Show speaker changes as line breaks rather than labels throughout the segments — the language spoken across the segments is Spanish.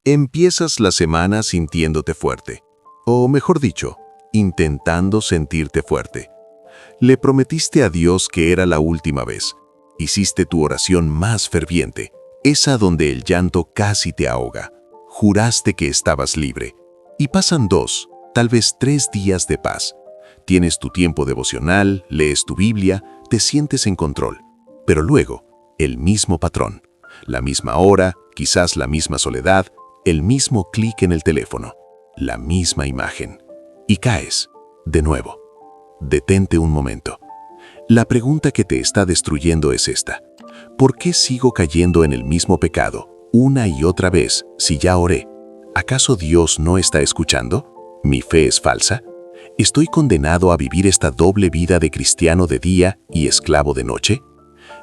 Empiezas la semana sintiéndote fuerte, o mejor dicho, intentando sentirte fuerte. Le prometiste a Dios que era la última vez. Hiciste tu oración más ferviente, esa donde el llanto casi te ahoga. Juraste que estabas libre. Y pasan 2, tal vez 3 días de paz. Tienes tu tiempo devocional, lees tu Biblia, te sientes en control. Pero luego, el mismo patrón. La misma hora, quizás la misma soledad, el mismo clic en el teléfono, la misma imagen. Y caes, de nuevo. Detente un momento. La pregunta que te está destruyendo es esta. ¿Por qué sigo cayendo en el mismo pecado, una y otra vez, si ya oré? ¿Acaso Dios no está escuchando? ¿Mi fe es falsa? ¿Estoy condenado a vivir esta doble vida de cristiano de día y esclavo de noche?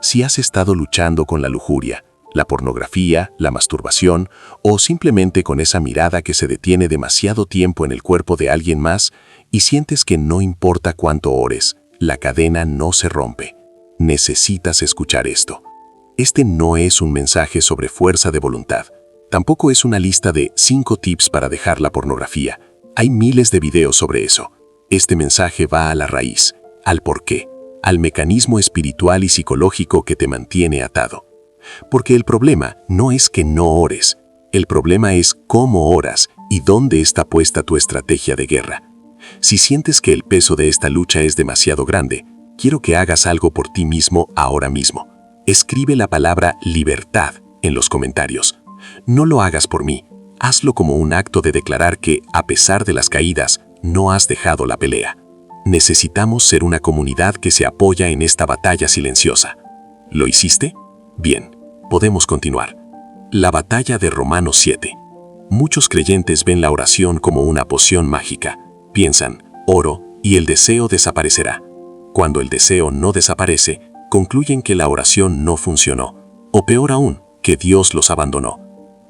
Si has estado luchando con la lujuria, la pornografía, la masturbación o simplemente con esa mirada que se detiene demasiado tiempo en el cuerpo de alguien más y sientes que no importa cuánto ores, la cadena no se rompe. Necesitas escuchar esto. Este no es un mensaje sobre fuerza de voluntad. Tampoco es una lista de 5 tips para dejar la pornografía. Hay miles de videos sobre eso. Este mensaje va a la raíz, al porqué, al mecanismo espiritual y psicológico que te mantiene atado. Porque el problema no es que no ores, el problema es cómo oras y dónde está puesta tu estrategia de guerra. Si sientes que el peso de esta lucha es demasiado grande, quiero que hagas algo por ti mismo ahora mismo. Escribe la palabra libertad en los comentarios. No lo hagas por mí, hazlo como un acto de declarar que, a pesar de las caídas, no has dejado la pelea. Necesitamos ser una comunidad que se apoya en esta batalla silenciosa. ¿Lo hiciste? Bien, podemos continuar. La batalla de Romanos 7. Muchos creyentes ven la oración como una poción mágica. Piensan, oro y el deseo desaparecerá. Cuando el deseo no desaparece, concluyen que la oración no funcionó, o peor aún, que Dios los abandonó.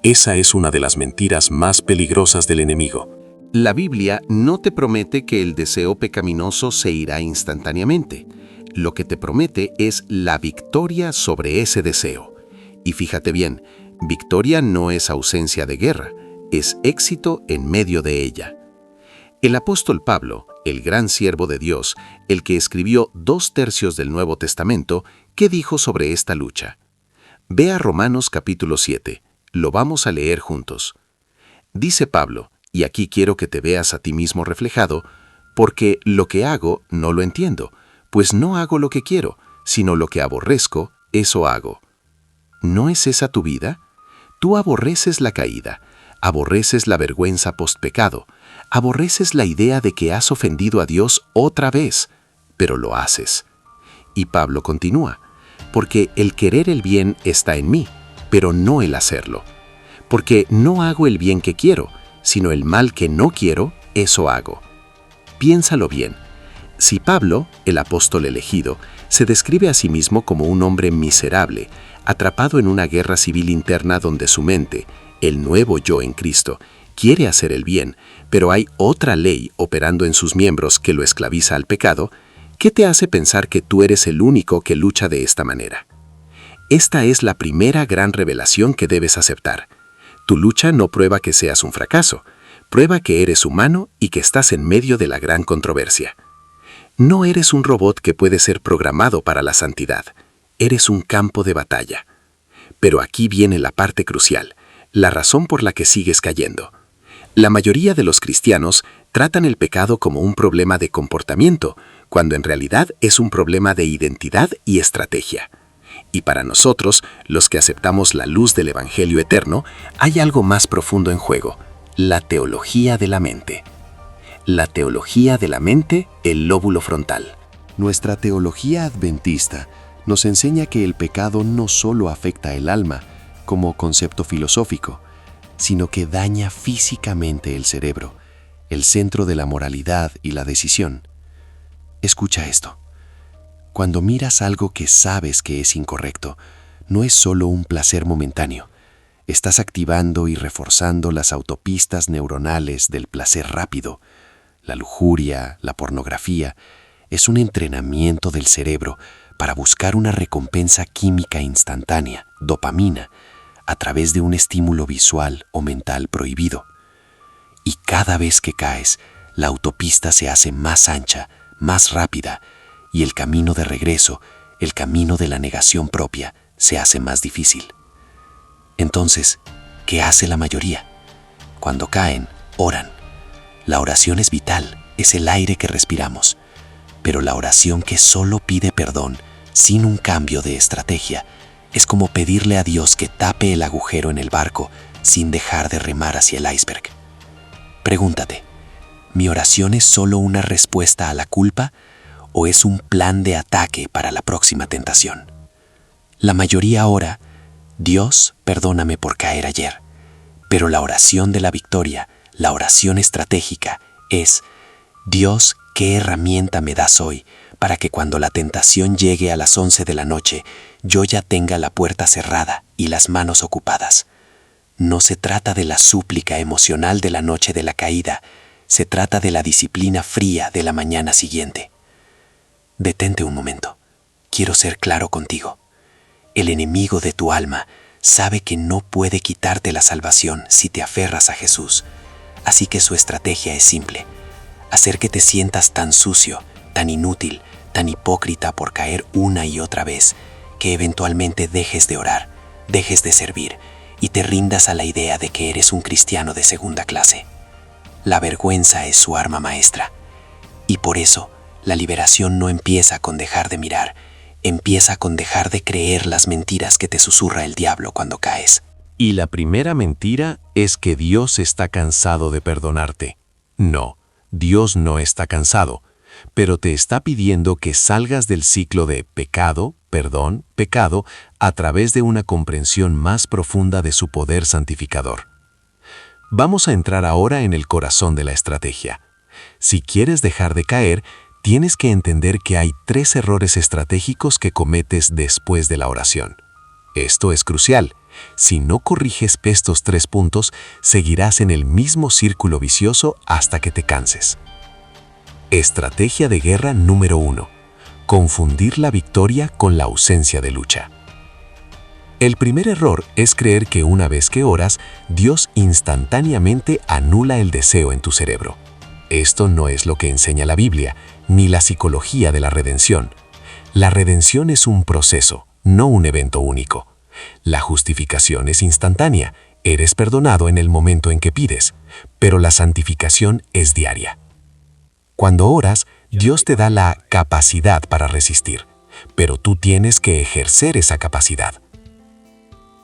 Esa es una de las mentiras más peligrosas del enemigo.
La Biblia no te promete que el deseo pecaminoso se irá instantáneamente. Lo que te promete es la victoria sobre ese deseo. Y fíjate bien, victoria no es ausencia de guerra, es éxito en medio de ella. El apóstol Pablo, el gran siervo de Dios, el que escribió 2/3 del Nuevo Testamento, ¿qué dijo sobre esta lucha? Ve a Romanos capítulo 7, lo vamos a leer juntos. Dice Pablo, y aquí quiero que te veas a ti mismo reflejado, porque lo que hago no lo entiendo, pues no hago lo que quiero, sino lo que aborrezco, eso hago. ¿No es esa tu vida? Tú aborreces la caída, aborreces la vergüenza postpecado, aborreces la idea de que has ofendido a Dios otra vez, pero lo haces. Y Pablo continúa, porque el querer el bien está en mí, pero no el hacerlo. Porque no hago el bien que quiero, sino el mal que no quiero, eso hago. Piénsalo bien. Si Pablo, el apóstol elegido, se describe a sí mismo como un hombre miserable, atrapado en una guerra civil interna donde su mente, el nuevo yo en Cristo, quiere hacer el bien, pero hay otra ley operando en sus miembros que lo esclaviza al pecado, ¿qué te hace pensar que tú eres el único que lucha de esta manera? Esta es la primera gran revelación que debes aceptar. Tu lucha no prueba que seas un fracaso, prueba que eres humano y que estás en medio de la gran controversia. No eres un robot que puede ser programado para la santidad, eres un campo de batalla. Pero aquí viene la parte crucial, la razón por la que sigues cayendo. La mayoría de los cristianos tratan el pecado como un problema de comportamiento, cuando en realidad es un problema de identidad y estrategia. Y para nosotros, los que aceptamos la luz del Evangelio eterno, hay algo más profundo en juego, la teología de la mente. La teología de la mente, el lóbulo frontal.
Nuestra teología adventista nos enseña que el pecado no solo afecta el alma, como concepto filosófico, sino que daña físicamente el cerebro, el centro de la moralidad y la decisión. Escucha esto. Cuando miras algo que sabes que es incorrecto, no es solo un placer momentáneo. Estás activando y reforzando las autopistas neuronales del placer rápido. La lujuria, la pornografía, es un entrenamiento del cerebro para buscar una recompensa química instantánea, dopamina, a través de un estímulo visual o mental prohibido. Y cada vez que caes, la autopista se hace más ancha, más rápida, y el camino de regreso, el camino de la negación propia, se hace más difícil. Entonces, ¿qué hace la mayoría? Cuando caen, oran. La oración es vital, es el aire que respiramos. Pero la oración que solo pide perdón, sin un cambio de estrategia, es como pedirle a Dios que tape el agujero en el barco sin dejar de remar hacia el iceberg. Pregúntate, ¿mi oración es solo una respuesta a la culpa o es un plan de ataque para la próxima tentación? La mayoría ora, Dios, perdóname por caer ayer. Pero la oración de la victoria, la oración estratégica, es, Dios, ¿qué herramienta me das hoy para que cuando la tentación llegue a las 11 de la noche, yo ya tenga la puerta cerrada y las manos ocupadas? No se trata de la súplica emocional de la noche de la caída, se trata de la disciplina fría de la mañana siguiente. Detente un momento. Quiero ser claro contigo. El enemigo de tu alma sabe que no puede quitarte la salvación si te aferras a Jesús. Así que su estrategia es simple: hacer que te sientas tan sucio, tan inútil, tan hipócrita por caer una y otra vez, que eventualmente dejes de orar, dejes de servir y te rindas a la idea de que eres un cristiano de segunda clase. La vergüenza es su arma maestra. Y por eso, la liberación no empieza con dejar de mirar, empieza con dejar de creer las mentiras que te susurra el diablo cuando caes.
Y la primera mentira es que Dios está cansado de perdonarte. No, Dios no está cansado, pero te está pidiendo que salgas del ciclo de pecado, perdón, pecado, a través de una comprensión más profunda de su poder santificador. Vamos a entrar ahora en el corazón de la estrategia. Si quieres dejar de caer, tienes que entender que hay 3 errores estratégicos que cometes después de la oración. Esto es crucial. Si no corriges estos 3 puntos, seguirás en el mismo círculo vicioso hasta que te canses. Estrategia de guerra número 1. Confundir la victoria con la ausencia de lucha. El primer error es creer que una vez que oras, Dios instantáneamente anula el deseo en tu cerebro. Esto no es lo que enseña la Biblia, ni la psicología de la redención. La redención es un proceso, no un evento único. La justificación es instantánea, eres perdonado en el momento en que pides, pero la santificación es diaria. Cuando oras, Dios te da la capacidad para resistir, pero tú tienes que ejercer esa capacidad.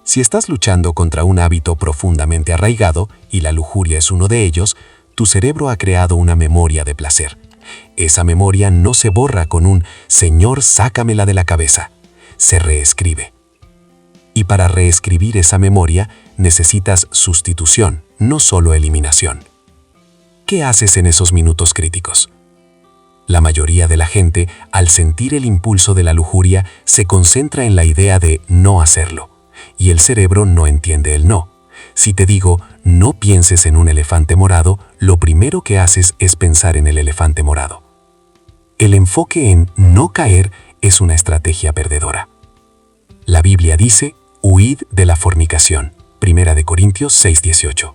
Si estás luchando contra un hábito profundamente arraigado, y la lujuria es uno de ellos, tu cerebro ha creado una memoria de placer. Esa memoria no se borra con un «Señor, sácamela de la cabeza». Se reescribe. Y para reescribir esa memoria necesitas sustitución, no solo eliminación. ¿Qué haces en esos minutos críticos? La mayoría de la gente, al sentir el impulso de la lujuria, se concentra en la idea de no hacerlo, y el cerebro no entiende el no. Si te digo, no pienses en un elefante morado, lo primero que haces es pensar en el elefante morado. El enfoque en no caer es una estrategia perdedora. La Biblia dice, huid de la fornicación. 1 Corintios 6:18.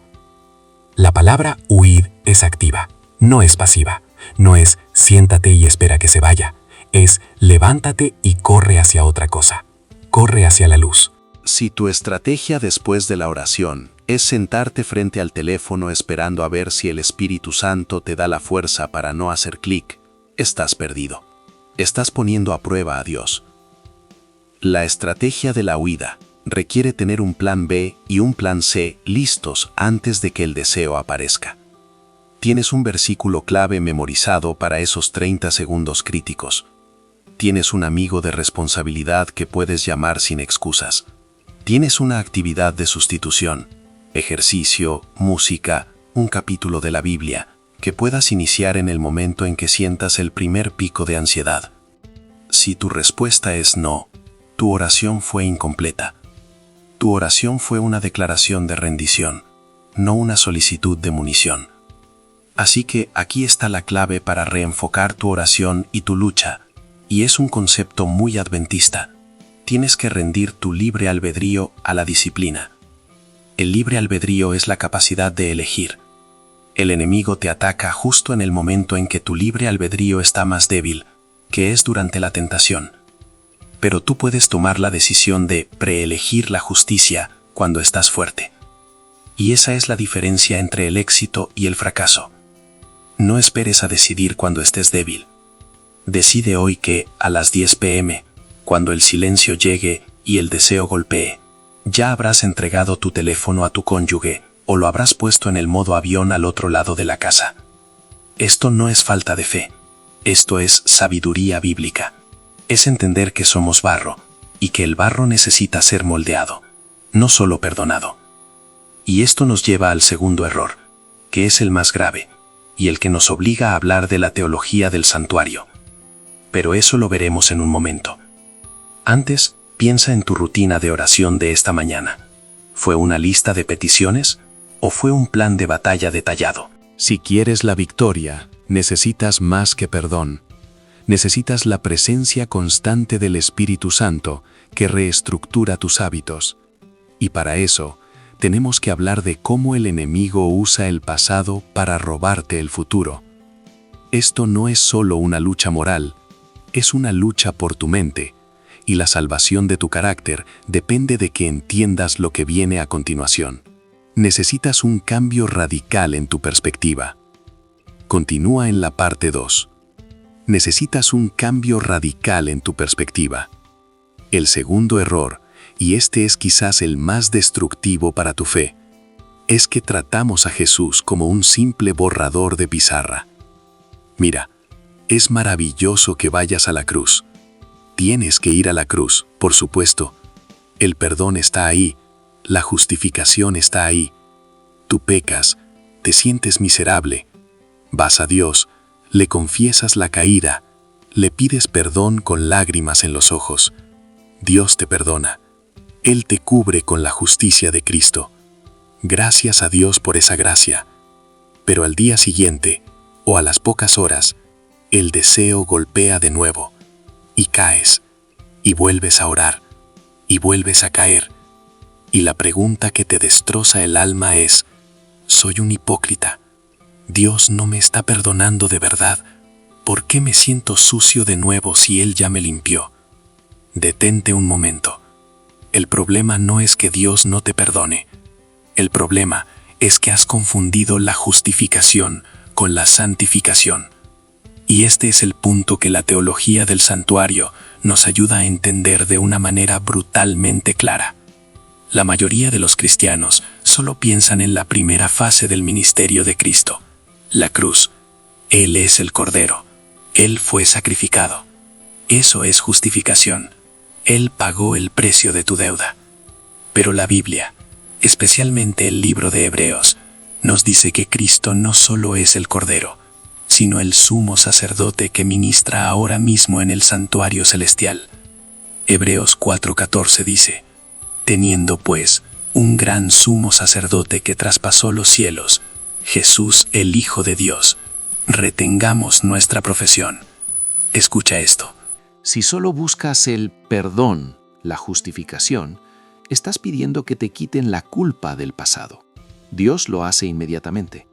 La palabra huid es activa, no es pasiva. No es siéntate y espera que se vaya. Es levántate y corre hacia otra cosa. Corre hacia la luz.
Si tu estrategia después de la oración es sentarte frente al teléfono esperando a ver si el Espíritu Santo te da la fuerza para no hacer clic, estás perdido. Estás poniendo a prueba a Dios. La estrategia de la huida requiere tener un plan B y un plan C listos antes de que el deseo aparezca. Tienes un versículo clave memorizado para esos 30 segundos críticos. Tienes un amigo de responsabilidad que puedes llamar sin excusas. Tienes una actividad de sustitución, ejercicio, música, un capítulo de la Biblia, que puedas iniciar en el momento en que sientas el primer pico de ansiedad. Si tu respuesta es no, tu oración fue incompleta. Tu oración fue una declaración de rendición, no una solicitud de munición. Así que aquí está la clave para reenfocar tu oración y tu lucha, y es un concepto muy adventista. Tienes que rendir tu libre albedrío a la disciplina.
El libre albedrío es la capacidad de elegir. El enemigo te ataca justo en el momento en que tu libre albedrío está más débil, que es durante la tentación. Pero tú puedes tomar la decisión de preelegir la justicia cuando estás fuerte. Y esa es la diferencia entre el éxito y el fracaso. No esperes a decidir cuando estés débil. Decide hoy que, a las 10 p.m., cuando el silencio llegue y el deseo golpee, ya habrás entregado tu teléfono a tu cónyuge o lo habrás puesto en el modo avión al otro lado de la casa. Esto no es falta de fe. Esto es sabiduría bíblica. Es entender que somos barro y que el barro necesita ser moldeado, no solo perdonado. Y esto nos lleva al segundo error, que es el más grave, y el que nos obliga a hablar de la teología del santuario. Pero eso lo veremos en un momento. Antes, piensa en tu rutina de oración de esta mañana. ¿Fue una lista de peticiones o fue un plan de batalla detallado?
Si quieres la victoria, necesitas más que perdón. Necesitas la presencia constante del Espíritu Santo que reestructura tus hábitos. Y para eso, tenemos que hablar de cómo el enemigo usa el pasado para robarte el futuro. Esto no es solo una lucha moral, es una lucha por tu mente, y la salvación de tu carácter depende de que entiendas lo que viene a continuación. Necesitas un cambio radical en tu perspectiva. Continúa en la parte 2. Necesitas un cambio radical en tu perspectiva. El segundo error, y este es quizás el más destructivo para tu fe, es que tratamos a Jesús como un simple borrador de pizarra. Mira, es maravilloso que vayas a la cruz. Tienes que ir a la cruz, por supuesto. El perdón está ahí, la justificación está ahí. Tú pecas, te sientes miserable. Vas a Dios, le confiesas la caída, le pides perdón con lágrimas en los ojos. Dios te perdona. Él te cubre con la justicia de Cristo. Gracias a Dios por esa gracia. Pero al día siguiente, o a las pocas horas, el deseo golpea de nuevo. Y caes, y vuelves a orar, y vuelves a caer. Y la pregunta que te destroza el alma es, ¿soy un hipócrita? ¿Dios no me está perdonando de verdad? ¿Por qué me siento sucio de nuevo si Él ya me limpió? Detente un momento. El problema no es que Dios no te perdone. El problema es que has confundido la justificación con la santificación. Y este es el punto que la teología del santuario nos ayuda a entender de una manera brutalmente clara. La mayoría de los cristianos solo piensan en la primera fase del ministerio de Cristo, la cruz. Él es el Cordero. Él fue sacrificado. Eso es justificación. Él pagó el precio de tu deuda. Pero la Biblia, especialmente el libro de Hebreos, nos dice que Cristo no solo es el Cordero, sino el sumo sacerdote que ministra ahora mismo en el santuario celestial. Hebreos 4:14 dice, teniendo pues un gran sumo sacerdote que traspasó los cielos, Jesús el Hijo de Dios, retengamos nuestra profesión. Escucha esto.
Si solo buscas el perdón, la justificación, estás pidiendo que te quiten la culpa del pasado. Dios lo hace inmediatamente.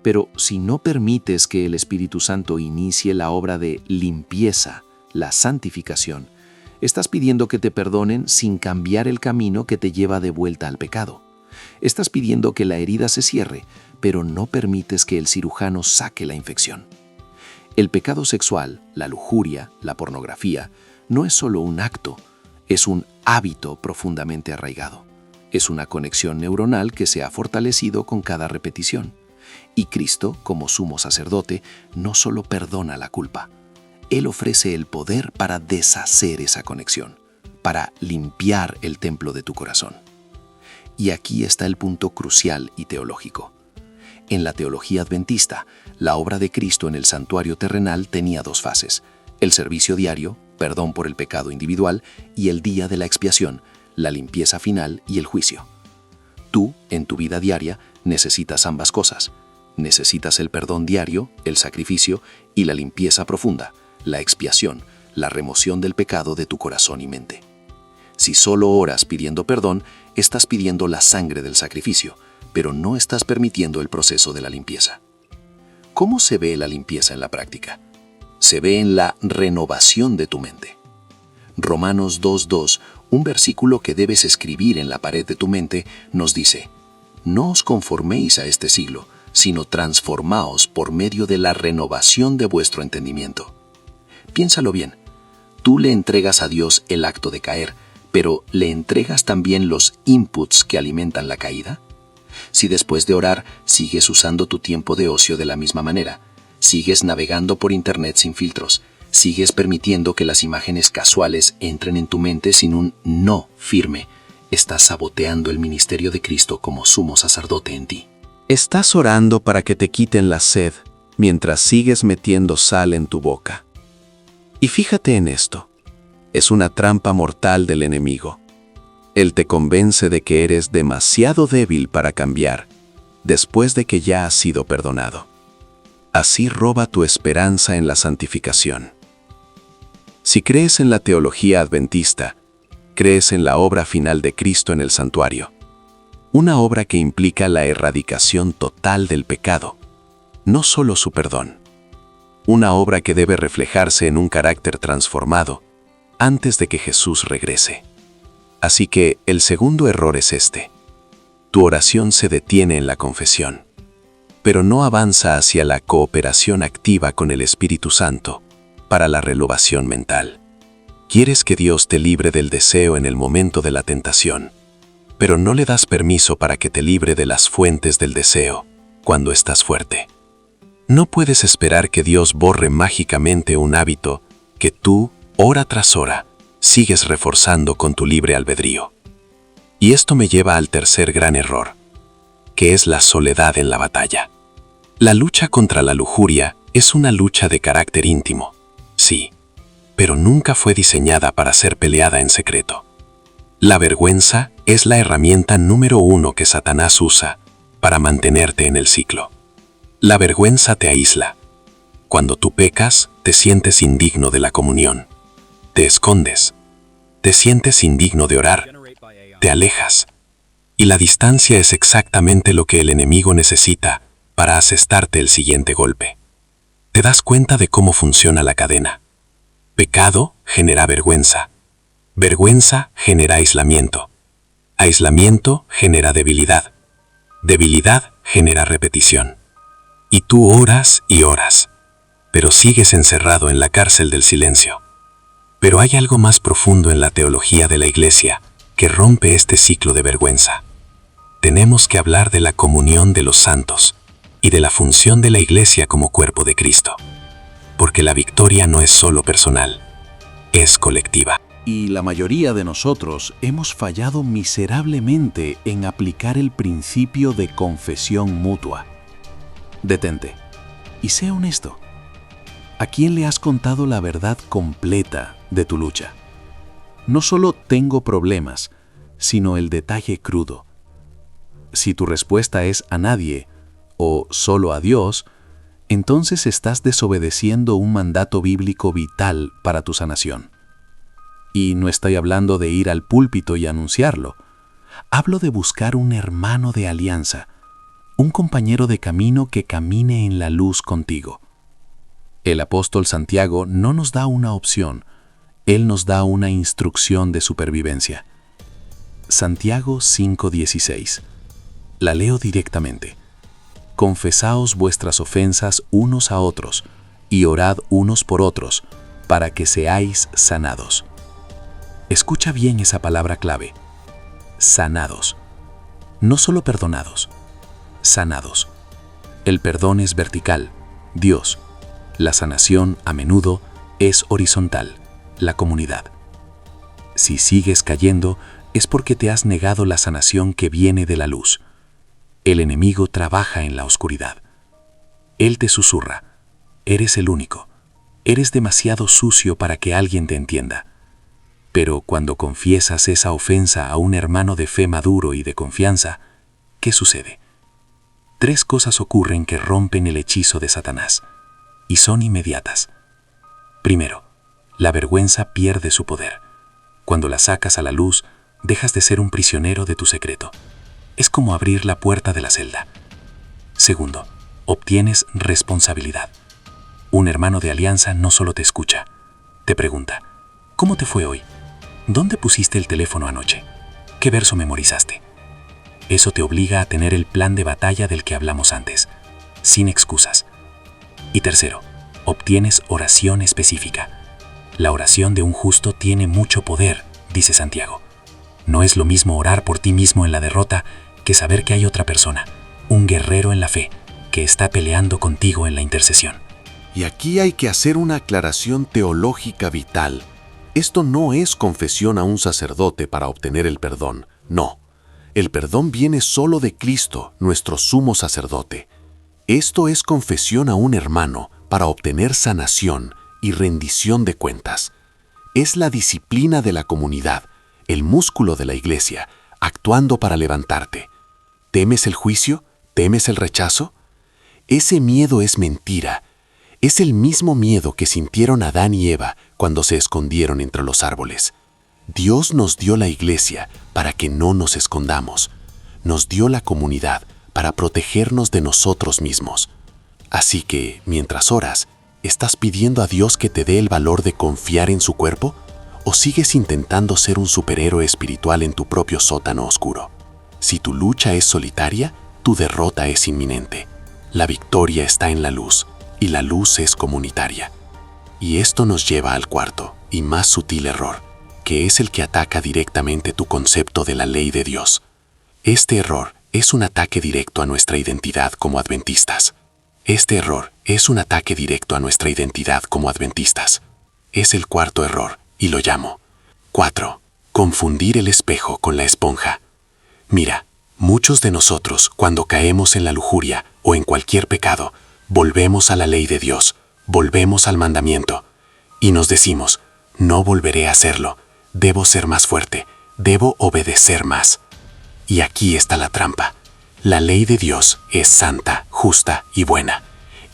Pero si no permites que el Espíritu Santo inicie la obra de limpieza, la santificación, estás pidiendo que te perdonen sin cambiar el camino que te lleva de vuelta al pecado. Estás pidiendo que la herida se cierre, pero no permites que el cirujano saque la infección. El pecado sexual, la lujuria, la pornografía, no es solo un acto, es un hábito profundamente arraigado. Es una conexión neuronal que se ha fortalecido con cada repetición. Y Cristo, como sumo sacerdote, no solo perdona la culpa. Él ofrece el poder para deshacer esa conexión, para limpiar el templo de tu corazón. Y aquí está el punto crucial y teológico. En la teología adventista, la obra de Cristo en el santuario terrenal tenía dos fases: el servicio diario, perdón por el pecado individual, y el día de la expiación, la limpieza final y el juicio. Tú, en tu vida diaria, necesitas ambas cosas. Necesitas el perdón diario, el sacrificio, y la limpieza profunda, la expiación, la remoción del pecado de tu corazón y mente.
Si solo oras pidiendo perdón, estás pidiendo la sangre del sacrificio, pero no estás permitiendo el proceso de la limpieza. ¿Cómo se ve la limpieza en la práctica? Se ve en la renovación de tu mente. Romanos 2:2, un versículo que debes escribir en la pared de tu mente, nos dice: no os conforméis a este siglo, sino transformaos por medio de la renovación de vuestro entendimiento. Piénsalo bien. Tú le entregas a Dios el acto de caer, pero ¿le entregas también los inputs que alimentan la caída? Si después de orar sigues usando tu tiempo de ocio de la misma manera, sigues navegando por internet sin filtros, sigues permitiendo que las imágenes casuales entren en tu mente sin un no firme, estás saboteando el ministerio de Cristo como sumo sacerdote en ti.
Estás orando para que te quiten la sed mientras sigues metiendo sal en tu boca. Y fíjate en esto. Es una trampa mortal del enemigo. Él te convence de que eres demasiado débil para cambiar, después de que ya has sido perdonado. Así roba tu esperanza en la santificación. Si crees en la teología adventista, crees en la obra final de Cristo en el santuario. Una obra que implica la erradicación total del pecado, no solo su perdón. Una obra que debe reflejarse en un carácter transformado antes de que Jesús regrese. Así que el segundo error es este. Tu oración se detiene en la confesión, pero no avanza hacia la cooperación activa con el Espíritu Santo para la renovación mental. Quieres que Dios te libre del deseo en el momento de la tentación, pero no le das permiso para que te libre de las fuentes del deseo cuando estás fuerte. No puedes esperar que Dios borre mágicamente un hábito que tú, hora tras hora, sigues reforzando con tu libre albedrío. Y esto me lleva al tercer gran error, que es la soledad en la batalla. La lucha contra la lujuria es una lucha de carácter íntimo, sí, pero nunca fue diseñada para ser peleada en secreto. La vergüenza es la herramienta número 1 que Satanás usa para mantenerte en el ciclo. La vergüenza te aísla. Cuando tú pecas, te sientes indigno de la comunión. Te escondes. Te sientes indigno de orar. Te alejas. Y la distancia es exactamente lo que el enemigo necesita para asestarte el siguiente golpe. Te das cuenta de cómo funciona la cadena. Pecado genera vergüenza. Vergüenza genera aislamiento. Aislamiento genera debilidad. Debilidad genera repetición. Y tú oras y oras, pero sigues encerrado en la cárcel del silencio. Pero hay algo más profundo en la teología de la Iglesia que rompe este ciclo de vergüenza. Tenemos que hablar de la comunión de los santos y de la función de la Iglesia como cuerpo de Cristo. Porque la victoria no es solo personal, es colectiva.
Y la mayoría de nosotros hemos fallado miserablemente en aplicar el principio de confesión mutua. Detente y sé honesto. ¿A quién le has contado la verdad completa de tu lucha? No solo tengo problemas, sino el detalle crudo. Si tu respuesta es a nadie o solo a Dios, entonces estás desobedeciendo un mandato bíblico vital para tu sanación. Y no estoy hablando de ir al púlpito y anunciarlo. Hablo de buscar un hermano de alianza, un compañero de camino que camine en la luz contigo. El apóstol Santiago no nos da una opción, él nos da una instrucción de supervivencia. Santiago 5:16. La leo directamente. Confesaos vuestras ofensas unos a otros y orad unos por otros, para que seáis sanados. Escucha bien esa palabra clave. Sanados. No solo perdonados. Sanados. El perdón es vertical, Dios. La sanación, a menudo, es horizontal, la comunidad. Si sigues cayendo, es porque te has negado la sanación que viene de la luz. El enemigo trabaja en la oscuridad. Él te susurra, eres el único, eres demasiado sucio para que alguien te entienda. Pero cuando confiesas esa ofensa a un hermano de fe maduro y de confianza, ¿qué sucede? 3 cosas ocurren que rompen el hechizo de Satanás, y son inmediatas. Primero, la vergüenza pierde su poder.
Cuando la sacas a la luz, dejas de ser un prisionero de tu secreto. Es como abrir la puerta de la celda. Segundo, obtienes responsabilidad. Un hermano de alianza no solo te escucha, te pregunta, ¿cómo te fue hoy? ¿Dónde pusiste el teléfono anoche? ¿Qué verso memorizaste? Eso te obliga a tener el plan de batalla del que hablamos antes, sin excusas. Y tercero, obtienes oración específica. La oración de un justo tiene mucho poder, dice Santiago. No es lo mismo orar por ti mismo en la derrota que saber que hay otra persona, un guerrero en la fe, que está peleando contigo en la intercesión.
Y aquí hay que hacer una aclaración teológica vital. Esto no es confesión a un sacerdote para obtener el perdón, no. El perdón viene solo de Cristo, nuestro sumo sacerdote. Esto es confesión a un hermano para obtener sanación y rendición de cuentas. Es la disciplina de la comunidad, el músculo de la iglesia, actuando para levantarte. ¿Temes el juicio? ¿Temes el rechazo? Ese miedo es mentira. Es el mismo miedo que sintieron Adán y Eva cuando se escondieron entre los árboles. Dios nos dio la iglesia para que no nos escondamos. Nos dio la comunidad para protegernos de nosotros mismos. Así que, mientras oras, ¿estás pidiendo a Dios que te dé el valor de confiar en su cuerpo? ¿O sigues intentando ser un superhéroe espiritual en tu propio sótano oscuro? Si tu lucha es solitaria, tu derrota es inminente. La victoria está en la luz, y la luz es comunitaria. Y esto nos lleva al cuarto y más sutil error, que es el que ataca directamente tu concepto de la ley de Dios. Este error es un ataque directo a nuestra identidad como adventistas. Este error es un ataque directo a nuestra identidad como adventistas. Es el cuarto error, y lo llamo 4. Confundir el espejo con la esponja. Mira, muchos de nosotros, cuando caemos en la lujuria o en cualquier pecado, volvemos a la ley de Dios, volvemos al mandamiento, y nos decimos, no volveré a hacerlo, debo ser más fuerte, debo obedecer más. Y aquí está la trampa. La ley de Dios es santa, justa y buena.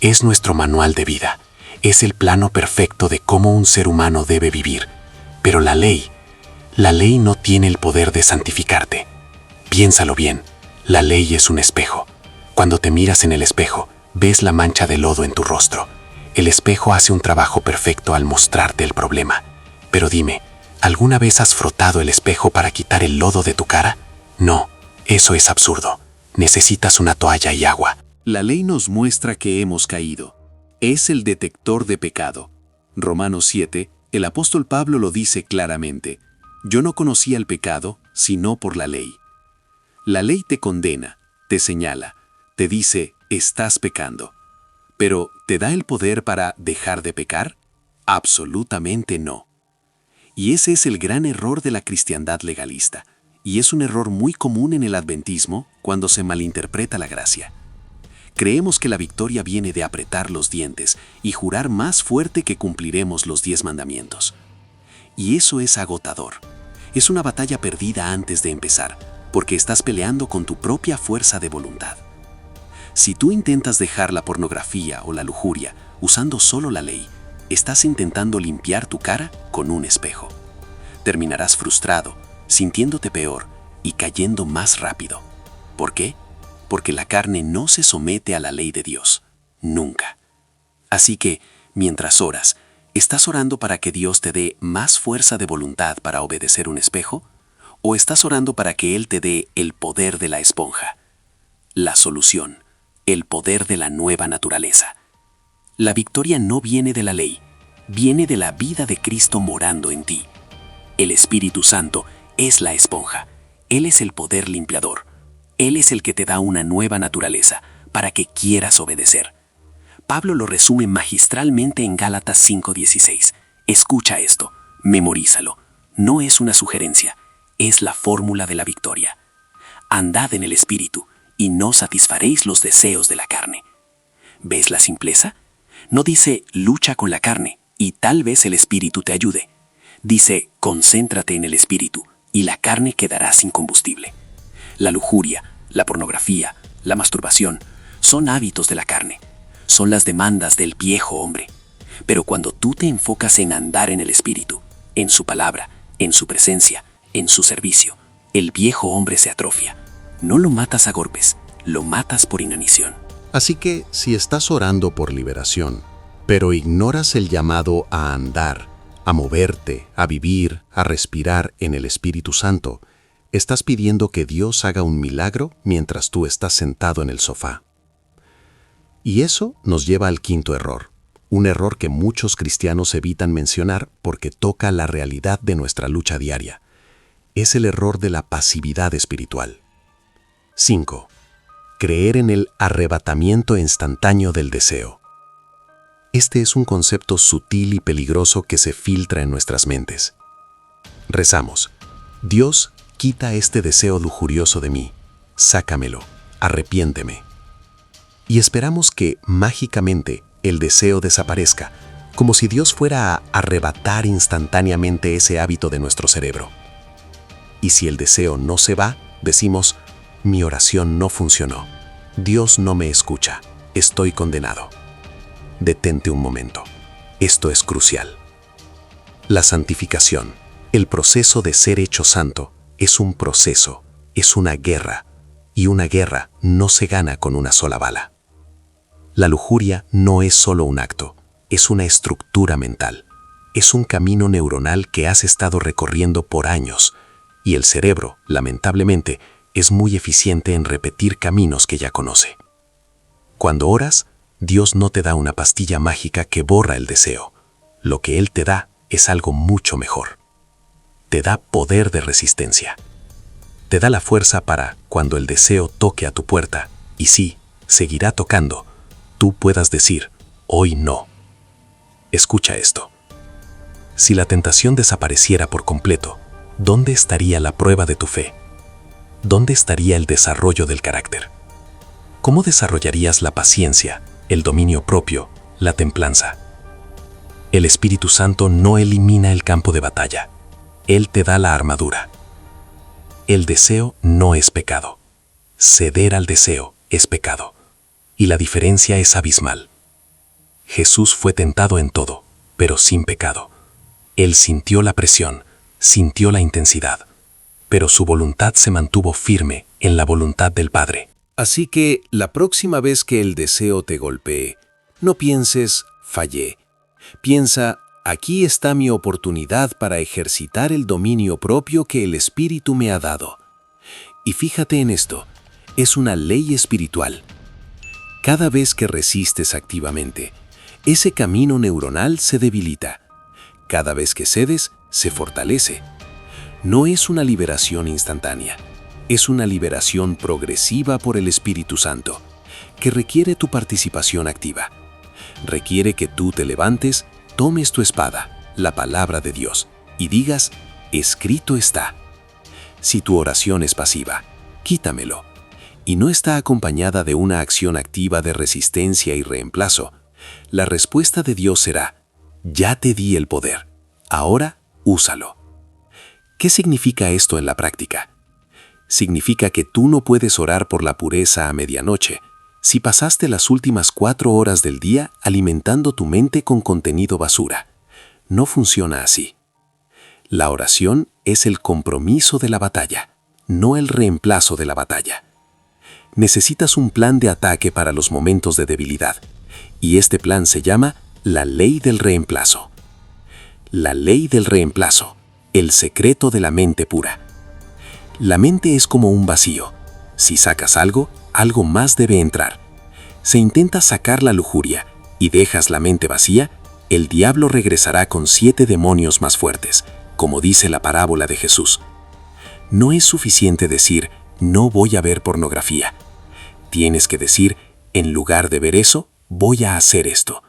Es nuestro manual de vida. Es el plano perfecto de cómo un ser humano debe vivir. Pero la ley no tiene el poder de santificarte. Piénsalo bien, la ley es un espejo. Cuando te miras en el espejo, ves la mancha de lodo en tu rostro. El espejo hace un trabajo perfecto al mostrarte el problema. Pero dime, ¿alguna vez has frotado el espejo para quitar el lodo de tu cara? No, eso es absurdo. Necesitas una toalla y agua.
La ley nos muestra que hemos caído. Es el detector de pecado. Romanos 7, el apóstol Pablo lo dice claramente. Yo no conocía el pecado, sino por la ley. La ley te condena, te señala, te dice, estás pecando. Pero, ¿te da el poder para dejar de pecar? Absolutamente no. Y ese es el gran error de la cristiandad legalista. Y es un error muy común en el adventismo cuando se malinterpreta la gracia. Creemos que la victoria viene de apretar los dientes y jurar más fuerte que cumpliremos los 10 mandamientos. Y eso es agotador. Es una batalla perdida antes de empezar, porque estás peleando con tu propia fuerza de voluntad. Si tú intentas dejar la pornografía o la lujuria usando solo la ley, estás intentando limpiar tu cara con un espejo. Terminarás frustrado, sintiéndote peor y cayendo más rápido. ¿Por qué? Porque la carne no se somete a la ley de Dios, nunca. Así que, mientras oras, ¿estás orando para que Dios te dé más fuerza de voluntad para obedecer un espejo? ¿O estás orando para que Él te dé el poder de la esponja? La solución, el poder de la nueva naturaleza. La victoria no viene de la ley, viene de la vida de Cristo morando en ti. El Espíritu Santo es la esponja. Él es el poder limpiador. Él es el que te da una nueva naturaleza para que quieras obedecer. Pablo lo resume magistralmente en Gálatas 5:16. Escucha esto, memorízalo. No es una sugerencia, es la fórmula de la victoria. Andad en el Espíritu y no satisfaréis los deseos de la carne. ¿Ves la simpleza? No dice lucha con la carne y tal vez el Espíritu te ayude. Dice concéntrate en el Espíritu y la carne quedará sin combustible. La lujuria, la pornografía, la masturbación son hábitos de la carne. Son las demandas del viejo hombre. Pero cuando tú te enfocas en andar en el Espíritu, en su palabra,
en su presencia, en su servicio. El viejo hombre se atrofia. No lo matas a golpes, lo matas por inanición.
Así que si estás orando por liberación, pero ignoras el llamado a andar, a moverte, a vivir, a respirar en el Espíritu Santo, estás pidiendo que Dios haga un milagro mientras tú estás sentado en el sofá. Y eso nos lleva al quinto error, un error que muchos cristianos evitan mencionar porque toca la realidad de nuestra lucha diaria. Es el error de la pasividad espiritual. 5. Creer en el arrebatamiento instantáneo del deseo. Este es un concepto sutil y peligroso que se filtra en nuestras mentes. Rezamos: Dios, quita este deseo lujurioso de mí, sácamelo, arrepiénteme. Y esperamos que, mágicamente, el deseo desaparezca, como si Dios fuera a arrebatar instantáneamente ese hábito de nuestro cerebro. Y si el deseo no se va, decimos: mi oración no funcionó, Dios no me escucha, estoy condenado. Detente un momento, esto es crucial. La santificación, el proceso de ser hecho santo, es un proceso, es una guerra, y una guerra no se gana con una sola bala. La lujuria no es solo un acto, es una estructura mental, es un camino neuronal que has estado recorriendo por años, y el cerebro, lamentablemente, es muy eficiente en repetir caminos que ya conoce. Cuando oras, Dios no te da una pastilla mágica que borra el deseo. Lo que Él te da es algo mucho mejor. Te da poder de resistencia. Te da la fuerza para, cuando el deseo toque a tu puerta, y sí, seguirá tocando, tú puedas decir: hoy no. Escucha esto. Si la tentación desapareciera por completo, ¿dónde estaría la prueba de tu fe? ¿Dónde estaría el desarrollo del carácter? ¿Cómo desarrollarías la paciencia, el dominio propio, la templanza? El Espíritu Santo no elimina el campo de batalla. Él te da la armadura. El deseo no es pecado. Ceder al deseo es pecado. Y la diferencia es abismal. Jesús fue tentado en todo, pero sin pecado. Él sintió la presión, sintió la intensidad, pero su voluntad se mantuvo firme en la voluntad del Padre.
Así que la próxima vez que el deseo te golpee, no pienses: fallé. Piensa: aquí está mi oportunidad para ejercitar el dominio propio que el Espíritu me ha dado. Y fíjate en esto, es una ley espiritual. Cada vez que resistes activamente, ese camino neuronal se debilita. Cada vez que cedes, se fortalece. No es una liberación instantánea, es una liberación progresiva por el Espíritu Santo, que requiere tu participación activa. Requiere que tú te levantes, tomes tu espada, la palabra de Dios, y digas: escrito está. Si tu oración es pasiva, quítamelo, y no está acompañada de una acción activa de resistencia y reemplazo, la respuesta de Dios será: ya te di el poder, ahora úsalo. ¿Qué significa esto en la práctica? Significa que tú no puedes orar por la pureza a medianoche si pasaste las últimas 4 horas del día alimentando tu mente con contenido basura. No funciona así. La oración es el compromiso de la batalla, no el reemplazo de la batalla. Necesitas un plan de ataque para los momentos de debilidad, y este plan se llama la ley del reemplazo. La ley del reemplazo. El secreto de la mente pura. La mente es como un vacío. Si sacas algo, algo más debe entrar. Se intenta sacar la lujuria y dejas la mente vacía, el diablo regresará con 7 demonios más fuertes, como dice la parábola de Jesús. No es suficiente decir: no voy a ver pornografía. Tienes que decir: en lugar de ver eso, voy a hacer esto.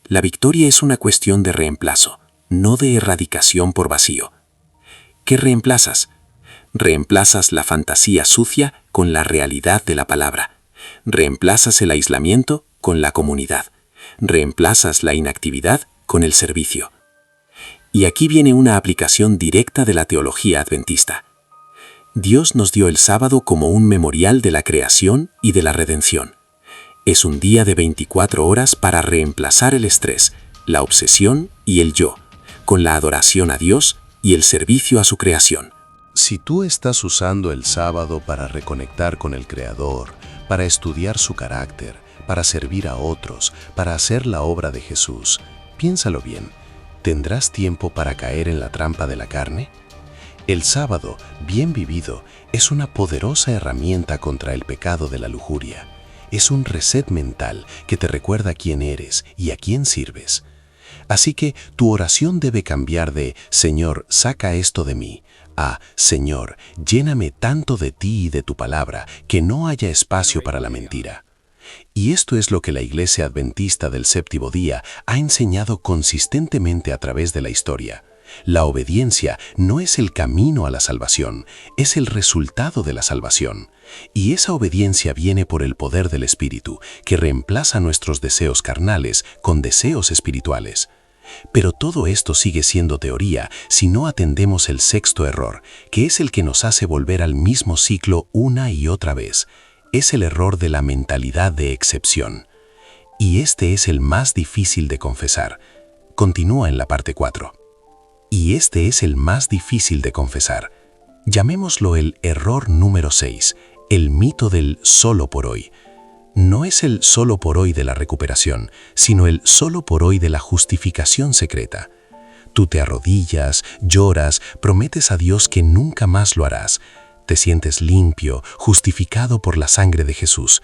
La victoria es una cuestión de reemplazo, no de erradicación por vacío. ¿Qué reemplazas? Reemplazas la fantasía sucia con la realidad de la palabra. Reemplazas el aislamiento con la comunidad. Reemplazas la inactividad con el servicio. Y aquí viene una aplicación directa de la teología adventista. Dios nos dio el sábado como un memorial de la creación y de la redención. Es un día de 24 horas para reemplazar el estrés, la obsesión y el yo, con la adoración a Dios
y el servicio a su creación.
Si tú estás usando el sábado para reconectar con el Creador, para estudiar su carácter, para servir a otros, para hacer la obra de Jesús, piénsalo bien, ¿tendrás tiempo para caer en la trampa de la carne? El sábado, bien vivido, es una poderosa herramienta contra el pecado de la lujuria. Es un reset mental que te recuerda quién eres y a quién sirves. Así que tu oración debe cambiar de «Señor, saca esto de mí» a «Señor, lléname tanto de ti y de tu palabra que no haya espacio para la mentira». Y esto es lo que la Iglesia Adventista del Séptimo Día ha enseñado consistentemente a través de la historia. La obediencia no es el camino a la salvación, es el resultado de la salvación. Y esa obediencia viene por el poder del Espíritu, que reemplaza nuestros deseos carnales con deseos espirituales. Pero todo esto sigue siendo teoría si no atendemos el sexto error, que es el que nos hace volver al mismo ciclo una y otra vez. Es el error de la mentalidad de excepción. Y este es el más difícil de confesar. Continúa en la parte 4. Y este es el más difícil de confesar. Llamémoslo el error número 6, el mito del solo por hoy. No es el solo por hoy de la recuperación, sino el solo por hoy de la justificación secreta. Tú te arrodillas, lloras, prometes a Dios que nunca más lo harás. Te sientes limpio, justificado por la sangre de Jesús.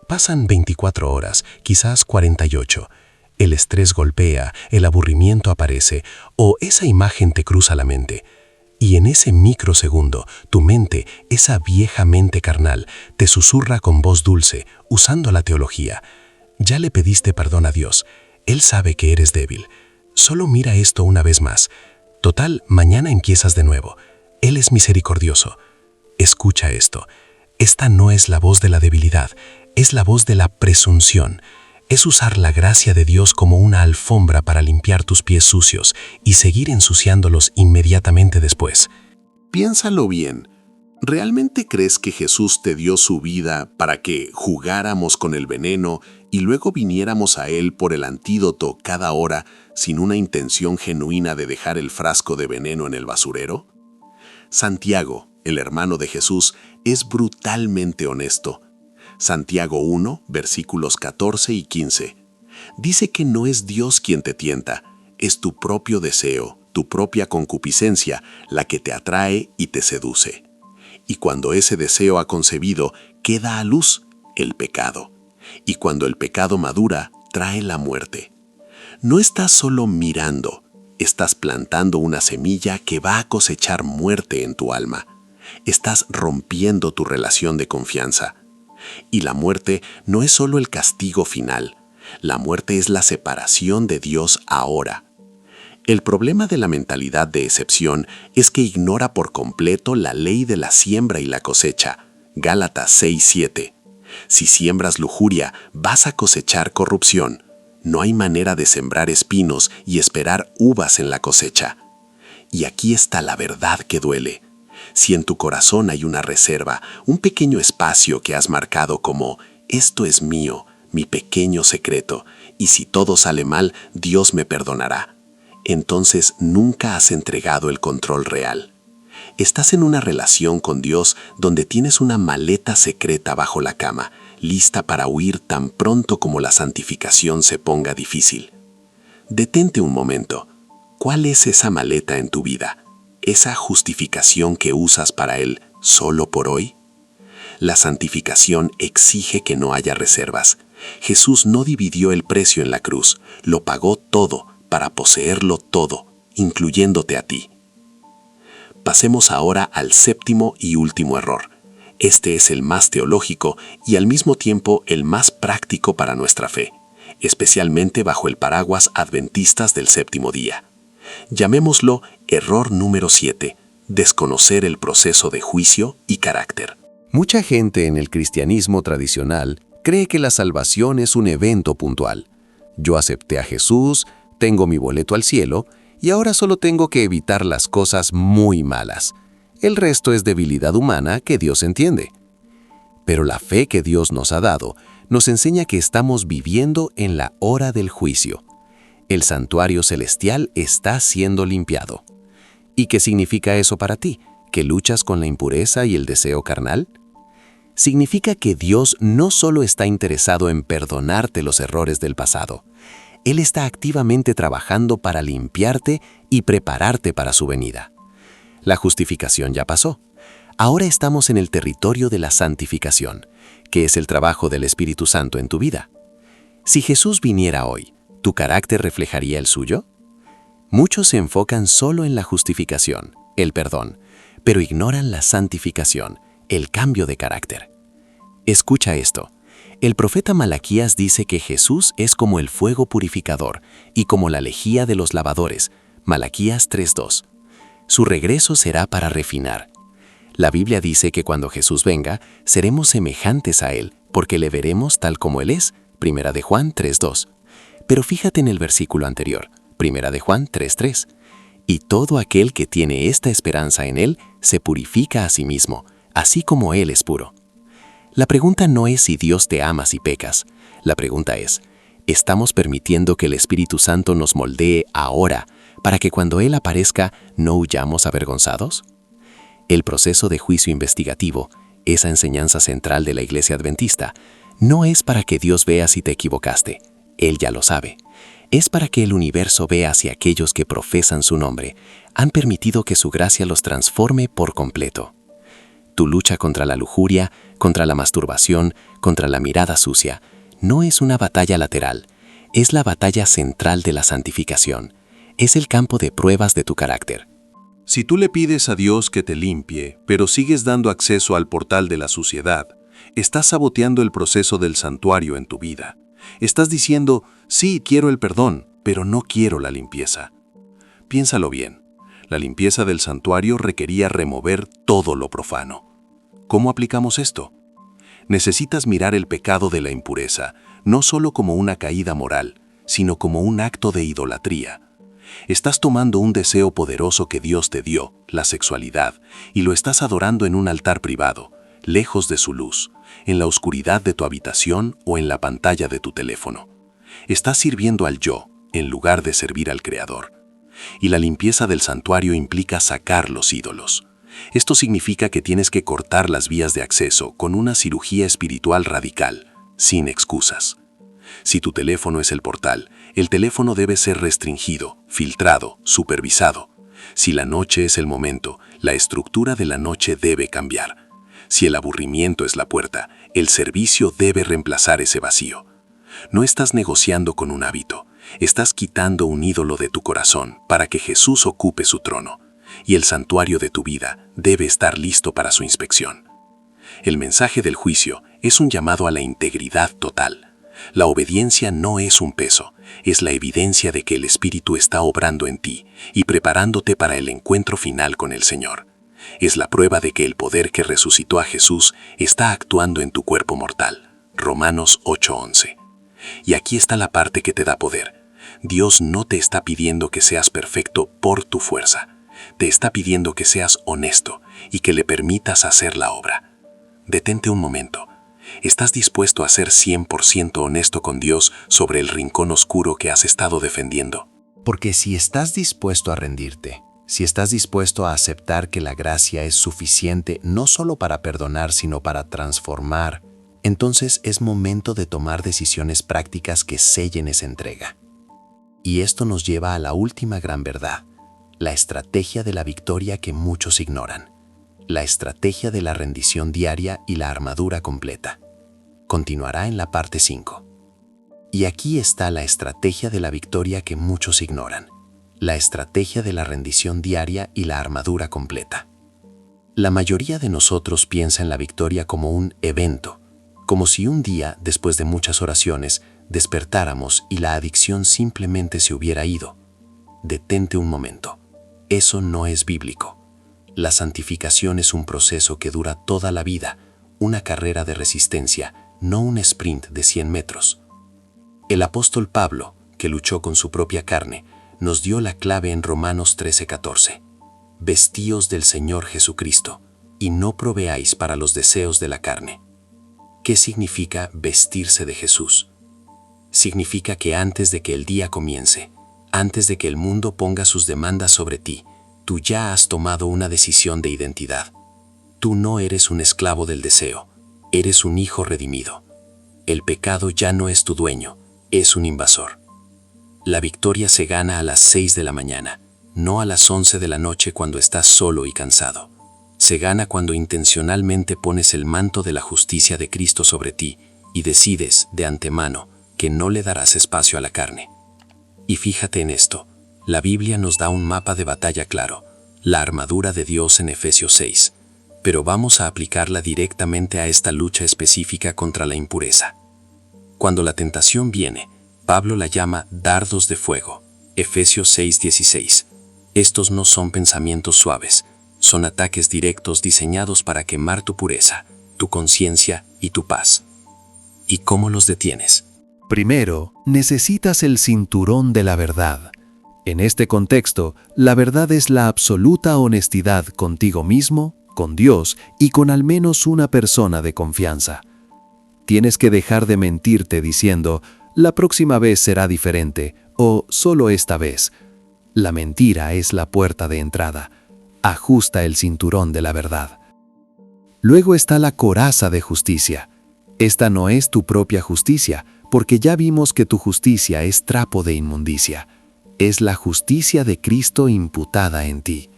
Pasan 24 horas, quizás 48. El estrés golpea, el aburrimiento aparece, o esa imagen te cruza la mente. Y en ese microsegundo, tu mente, esa vieja mente carnal, te susurra con voz dulce, usando la teología. Ya le pediste perdón a Dios. Él sabe que eres débil. Solo mira esto una vez más. Total, mañana empiezas de nuevo. Él es misericordioso. Escucha esto. Esta no es la voz de la debilidad, es la voz de la presunción. Es usar la gracia de Dios como una alfombra para limpiar tus pies sucios y seguir ensuciándolos inmediatamente después.
Piénsalo bien. ¿Realmente crees que Jesús te dio su vida para que jugáramos con el veneno y luego viniéramos a Él por el antídoto cada hora sin una intención genuina de dejar el frasco de veneno en el basurero? Santiago, el hermano de Jesús, es brutalmente honesto. Santiago 1, versículos 14 y 15. Dice que no es Dios quien te tienta, es tu propio deseo, tu propia concupiscencia, la que te atrae y te seduce. Y cuando ese deseo ha concebido, queda a luz el pecado. Y cuando el pecado madura, trae la muerte. No estás solo mirando, estás plantando una semilla que va a cosechar muerte en tu alma. Estás rompiendo tu relación de confianza. Y la muerte no es solo el castigo final, la muerte es la separación de Dios ahora. El problema de la mentalidad de excepción es que ignora por completo la ley de la siembra y la cosecha. Gálatas 6:7. Si siembras lujuria, vas a cosechar corrupción. No hay manera de sembrar espinos y esperar uvas en la cosecha. Y aquí está la verdad que duele. Si en tu corazón hay una reserva, un pequeño espacio que has marcado como «esto es mío, mi pequeño secreto, y si todo sale mal, Dios me perdonará», entonces nunca has entregado el control real. Estás en una relación con Dios donde tienes una maleta secreta bajo la cama, lista para huir tan pronto como la santificación se ponga difícil. Detente un momento. ¿Cuál es esa maleta en tu vida? ¿Esa justificación que usas para Él solo por hoy? La santificación exige que no haya reservas. Jesús no dividió el precio en la cruz, lo pagó todo para poseerlo todo, incluyéndote a ti. Pasemos ahora al séptimo y último error. Este es el más teológico y al mismo tiempo el más práctico para nuestra fe, especialmente bajo el paraguas adventistas del séptimo día. Llamémoslo error número 7, desconocer el proceso de juicio y carácter.
Mucha gente en el cristianismo tradicional cree que la salvación es un evento puntual. Yo acepté a Jesús, tengo mi boleto al cielo y ahora solo tengo que evitar las cosas muy malas. El resto es debilidad humana que Dios entiende. Pero la fe que Dios nos ha dado nos enseña que estamos viviendo en la hora del juicio. El santuario celestial está siendo limpiado. ¿Y qué significa eso para ti? ¿Que luchas con la impureza y el deseo carnal? Significa que Dios no solo está interesado en perdonarte los errores del pasado, Él está activamente trabajando para limpiarte y prepararte para su venida. La justificación ya pasó. Ahora estamos en el territorio de la santificación, que es el trabajo del Espíritu Santo en tu vida. Si Jesús viniera hoy, ¿tu carácter reflejaría el suyo? Muchos se enfocan solo en la justificación, el perdón, pero ignoran la santificación, el cambio de carácter. Escucha esto. El profeta Malaquías dice que Jesús es como el fuego purificador y como la lejía de los lavadores. Malaquías 3:2. Su regreso será para refinar. La Biblia dice que cuando Jesús venga, seremos semejantes a Él, porque le veremos tal como Él es. Primera de Juan 3:2. Pero fíjate en el versículo anterior, Primera de Juan 3:3. Y todo aquel que tiene esta esperanza en Él se purifica a sí mismo, así como Él es puro. La pregunta no es si Dios te ama si pecas. La pregunta es, ¿estamos permitiendo que el Espíritu Santo nos moldee ahora para que cuando Él aparezca no huyamos avergonzados? El proceso de juicio investigativo, esa enseñanza central de la Iglesia Adventista, no es para que Dios vea si te equivocaste. Él ya lo sabe. Es para que el universo vea si aquellos que profesan su nombre han permitido que su gracia los transforme por completo. Tu lucha contra la lujuria, contra la masturbación, contra la mirada sucia, no es una batalla lateral, es la batalla central de la santificación. Es el campo de pruebas de tu carácter.
Si tú le pides a Dios que te limpie, pero sigues dando acceso al portal de la suciedad, estás saboteando el proceso del santuario en tu vida. Estás diciendo, sí, quiero el perdón, pero no quiero la limpieza. Piénsalo bien. La limpieza del santuario requería remover todo lo profano. ¿Cómo aplicamos esto? Necesitas mirar el pecado de la impureza, no solo como una caída moral, sino como un acto de idolatría. Estás tomando un deseo poderoso que Dios te dio, la sexualidad, y lo estás adorando en un altar privado, lejos de su luz, en la oscuridad de tu habitación o en la pantalla de tu teléfono. Estás sirviendo al yo, en lugar de servir al Creador. Y la limpieza del santuario implica sacar los ídolos. Esto significa que tienes que cortar las vías de acceso con una cirugía espiritual radical, sin excusas. Si tu teléfono es el portal, el teléfono debe ser restringido, filtrado, supervisado. Si la noche es el momento, la estructura de la noche debe cambiar. Si el aburrimiento es la puerta, el servicio debe reemplazar ese vacío. No estás negociando con un hábito, estás quitando un ídolo de tu corazón para que Jesús ocupe su trono, y el santuario de tu vida debe estar listo para su inspección. El mensaje del juicio es un llamado a la integridad total. La obediencia no es un peso, es la evidencia de que el Espíritu está obrando en ti y preparándote para el encuentro final con el Señor. Es la prueba de que el poder que resucitó a Jesús está actuando en tu cuerpo mortal. Romanos 8:11. Y aquí está la parte que te da poder. Dios no te está pidiendo que seas perfecto por tu fuerza. Te está pidiendo que seas honesto y que le permitas hacer la obra. Detente un momento. ¿Estás dispuesto a ser 100% honesto con Dios sobre el rincón oscuro que has estado defendiendo?
Porque si estás dispuesto a rendirte, si estás dispuesto a aceptar que la gracia es suficiente no solo para perdonar, sino para transformar, entonces es momento de tomar decisiones prácticas que sellen esa entrega. Y esto nos lleva a la última gran verdad, la estrategia de la victoria que muchos ignoran, la estrategia de la rendición diaria y la armadura completa. Continuará en la parte 5. Y aquí está la estrategia de la victoria que muchos ignoran, la estrategia de la rendición diaria y la armadura completa. La mayoría de nosotros piensa en la victoria como un evento, como si un día, después de muchas oraciones, despertáramos y la adicción simplemente se hubiera ido. Detente un momento. Eso no es bíblico. La santificación es un proceso que dura toda la vida, una carrera de resistencia, no un sprint de 100 metros. El apóstol Pablo, que luchó con su propia carne, nos dio la clave en Romanos 13:14. Vestíos del Señor Jesucristo, y no proveáis para los deseos de la carne. ¿Qué significa vestirse de Jesús? Significa que antes de que el día comience, antes de que el mundo ponga sus demandas sobre ti, tú ya has tomado una decisión de identidad. Tú no eres un esclavo del deseo, eres un hijo redimido. El pecado ya no es tu dueño, es un invasor. La victoria se gana a las 6 de la mañana, no a las 11 de la noche cuando estás solo y cansado. Se gana cuando intencionalmente pones el manto de la justicia de Cristo sobre ti y decides, de antemano, que no le darás espacio a la carne. Y fíjate en esto, la Biblia nos da un mapa de batalla claro, la armadura de Dios en Efesios 6, pero vamos a aplicarla directamente a esta lucha específica contra la impureza. Cuando la tentación viene, Pablo la llama dardos de fuego, Efesios 6:16. Estos no son pensamientos suaves, son ataques directos diseñados para quemar tu pureza, tu conciencia y tu paz. ¿Y cómo los detienes?
Primero, necesitas el cinturón de la verdad. En este contexto, la verdad es la absoluta honestidad contigo mismo, con Dios y con al menos una persona de confianza. Tienes que dejar de mentirte diciendo, la próxima vez será diferente o solo esta vez. La mentira es la puerta de entrada. Ajusta el cinturón de la verdad. Luego está la coraza de justicia. Esta no es tu propia justicia, porque ya vimos que tu justicia es trapo de inmundicia. Es la justicia de Cristo imputada en ti.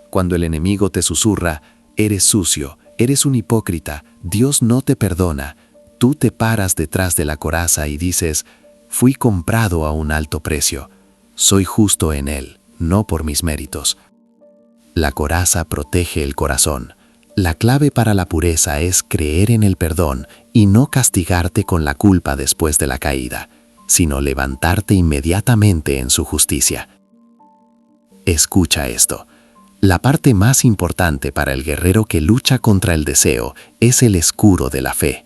Cuando el enemigo te susurra, eres sucio, eres un hipócrita, Dios no te perdona, tú te paras detrás de la coraza y dices, fui comprado a un alto precio, soy justo en Él, no por mis méritos. La coraza protege el corazón. La clave para la pureza es creer en el perdón y no castigarte con la culpa después de la caída, sino levantarte inmediatamente en su justicia. Escucha esto. La parte más importante para el guerrero que lucha contra el deseo es el escudo de la fe.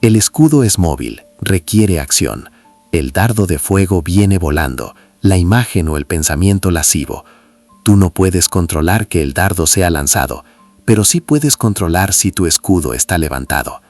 El escudo es móvil, requiere acción. El dardo de fuego viene volando, la imagen o el pensamiento lascivo. Tú no puedes controlar que el dardo sea lanzado, pero sí puedes controlar si tu escudo está levantado.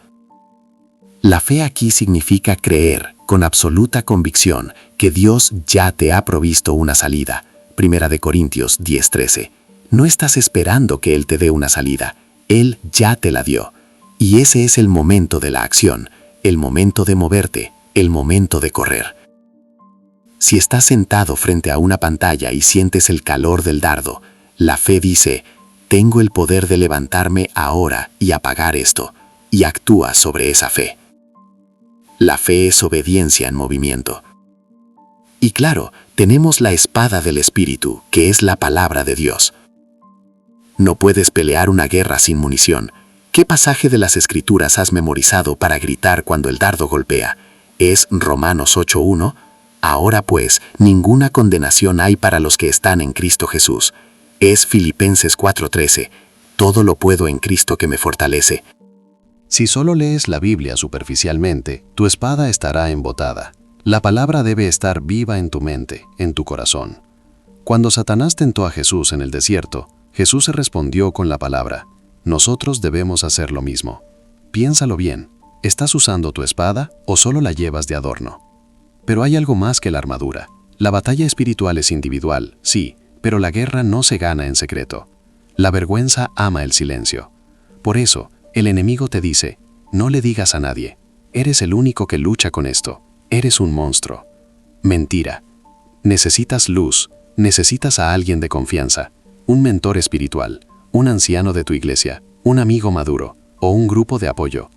La fe aquí significa creer, con absoluta convicción, que Dios ya te ha provisto una salida. 1 Corintios 10:13. No estás esperando que Él te dé una salida, Él ya te la dio. Y ese es el momento de la acción, el momento de moverte, el momento de correr. Si estás sentado frente a una pantalla y sientes el calor del dardo, la fe dice, tengo el poder de levantarme ahora y apagar esto, y actúa sobre esa fe. La fe es obediencia en movimiento. Y claro, tenemos la espada del Espíritu, que es la palabra de Dios. No puedes pelear una guerra sin munición. ¿Qué pasaje de las Escrituras has memorizado para gritar cuando el dardo golpea? ¿Es Romanos 8:1? Ahora pues, ninguna condenación hay para los que están en Cristo Jesús. Es Filipenses 4:13. Todo lo puedo en Cristo que me fortalece.
Si solo lees la Biblia superficialmente, tu espada estará embotada. La palabra debe estar viva en tu mente, en tu corazón. Cuando Satanás tentó a Jesús en el desierto, Jesús se respondió con la palabra. Nosotros debemos hacer lo mismo. Piénsalo bien, ¿estás usando tu espada o solo la llevas de adorno? Pero hay algo más que la armadura. La batalla espiritual es individual, sí, pero la guerra no se gana en secreto. La vergüenza ama el silencio. Por eso, el enemigo te dice, no le digas a nadie, eres el único que lucha con esto, eres un monstruo. Mentira. Necesitas luz, necesitas a alguien de confianza, un mentor espiritual, un anciano de tu iglesia, un amigo maduro o un grupo de apoyo.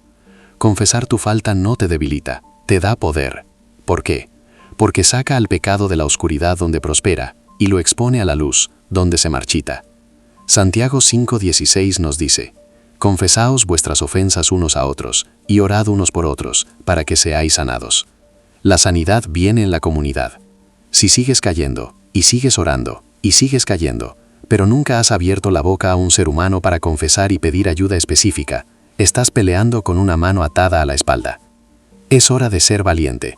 Confesar tu falta no te debilita, te da poder. ¿Por qué? Porque saca al pecado de la oscuridad donde prospera y lo expone a la luz, donde se marchita. Santiago 5:16 nos dice, confesaos vuestras ofensas unos a otros y orad unos por otros, para que seáis sanados. La sanidad viene en la comunidad. Si sigues cayendo, y sigues orando, y sigues cayendo, pero nunca has abierto la boca a un ser humano para confesar y pedir ayuda específica, estás peleando con una mano atada a la espalda. Es hora de ser valiente.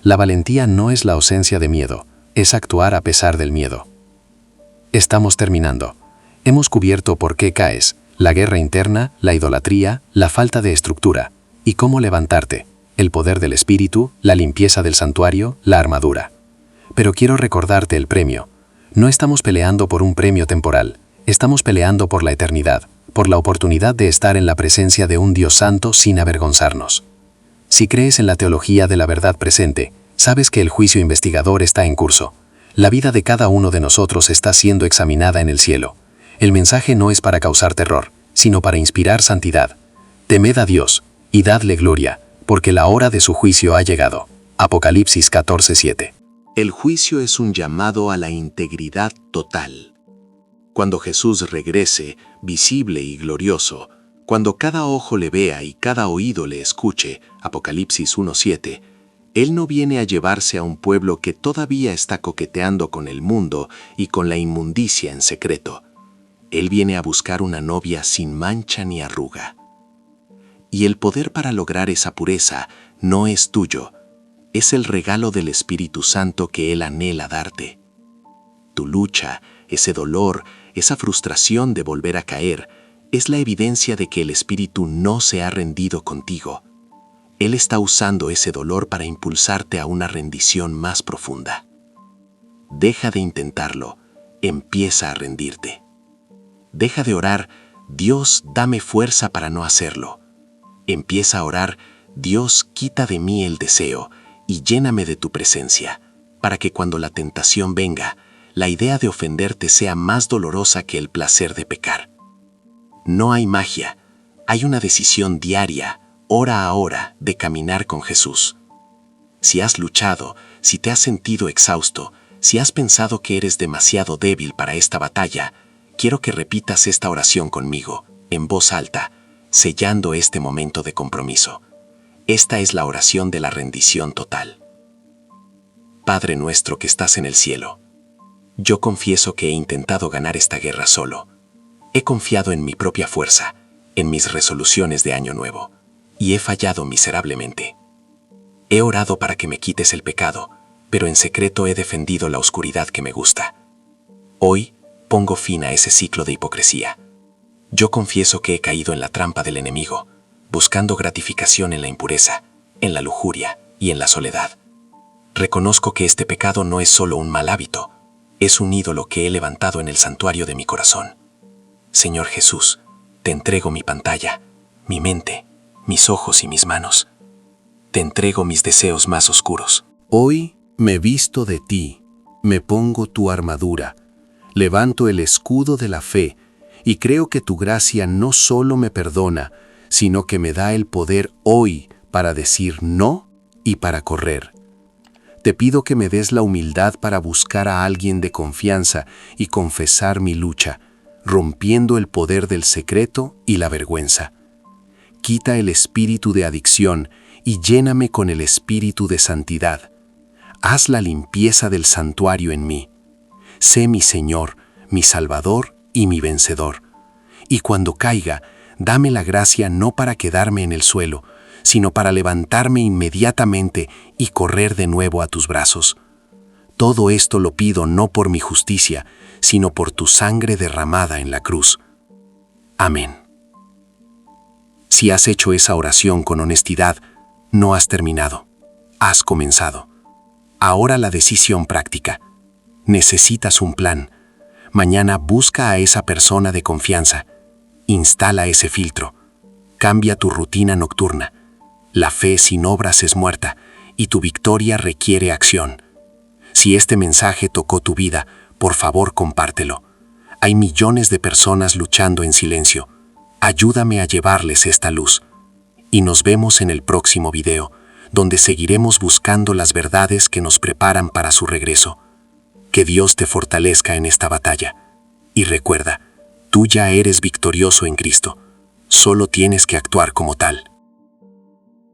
La valentía no es la ausencia de miedo, es actuar a pesar del miedo. Estamos terminando. Hemos cubierto por qué caes, la guerra interna, la idolatría, la falta de estructura, y cómo levantarte, el poder del espíritu, la limpieza del santuario, la armadura. Pero quiero recordarte el premio. No estamos peleando por un premio temporal, estamos peleando por la eternidad, por la oportunidad de estar en la presencia de un Dios santo sin avergonzarnos. Si crees en la teología de la verdad presente, sabes que el juicio investigador está en curso. La vida de cada uno de nosotros está siendo examinada en el cielo. El mensaje no es para causar terror, sino para inspirar santidad. Temed a Dios y dadle gloria, porque la hora de su juicio ha llegado. Apocalipsis 14:7.
El juicio es un llamado a la integridad total. Cuando Jesús regrese, visible y glorioso, cuando cada ojo le vea y cada oído le escuche, Apocalipsis 1:7, Él no viene a llevarse a un pueblo que todavía está coqueteando con el mundo y con la inmundicia en secreto. Él viene a buscar una novia sin mancha ni arruga. Y el poder para lograr esa pureza no es tuyo, es el regalo del Espíritu Santo que Él anhela darte. Tu lucha, ese dolor, esa frustración de volver a caer, es la evidencia de que el Espíritu no se ha rendido contigo. Él está usando ese dolor para impulsarte a una rendición más profunda. Deja de intentarlo, empieza a rendirte. Deja de orar, Dios, dame fuerza para no hacerlo. Empieza a orar, Dios, quita de mí el deseo y lléname de tu presencia, para que cuando la tentación venga, la idea de ofenderte sea más dolorosa que el placer de pecar. No hay magia, hay una decisión diaria, hora a hora, de caminar con Jesús. Si has luchado, si te has sentido exhausto, si has pensado que eres demasiado débil para esta batalla, quiero que repitas esta oración conmigo, en voz alta, sellando este momento de compromiso. Esta es la oración de la rendición total. Padre nuestro que estás en el cielo, yo confieso que he intentado ganar esta guerra solo. He confiado en mi propia fuerza, en mis resoluciones de año nuevo, y he fallado miserablemente. He orado para que me quites el pecado, pero en secreto he defendido la oscuridad que me gusta. Hoy pongo fin a ese ciclo de hipocresía. Yo confieso que he caído en la trampa del enemigo, buscando gratificación en la impureza, en la lujuria y en la soledad. Reconozco que este pecado no es solo un mal hábito, es un ídolo que he levantado en el santuario de mi corazón. Señor Jesús, te entrego mi pantalla, mi mente, mis ojos y mis manos. Te entrego mis deseos más oscuros.
Hoy me visto de ti, me pongo tu armadura, levanto el escudo de la fe y creo que tu gracia no solo me perdona, sino que me da el poder hoy para decir no y para correr. Te pido que me des la humildad para buscar a alguien de confianza y confesar mi lucha, rompiendo el poder del secreto y la vergüenza. Quita el espíritu de adicción y lléname con el espíritu de santidad. Haz la limpieza del santuario en mí. Sé mi Señor, mi Salvador y mi vencedor. Y cuando caiga, dame la gracia no para quedarme en el suelo, sino para levantarme inmediatamente y correr de nuevo a tus brazos. Todo esto lo pido no por mi justicia, sino por tu sangre derramada en la cruz. Amén. Si has hecho esa oración con honestidad, no has terminado. Has comenzado. Ahora la decisión práctica. Necesitas un plan. Mañana busca a esa persona de confianza. Instala ese filtro. Cambia tu rutina nocturna. La fe sin obras es muerta y tu victoria requiere acción. Si este mensaje tocó tu vida, por favor compártelo. Hay millones de personas luchando en silencio. Ayúdame a llevarles esta luz. Y nos vemos en el próximo video, donde seguiremos buscando las verdades que nos preparan para su regreso. Que Dios te fortalezca en esta batalla. Y recuerda, tú ya eres victorioso en Cristo. Solo tienes que actuar como tal.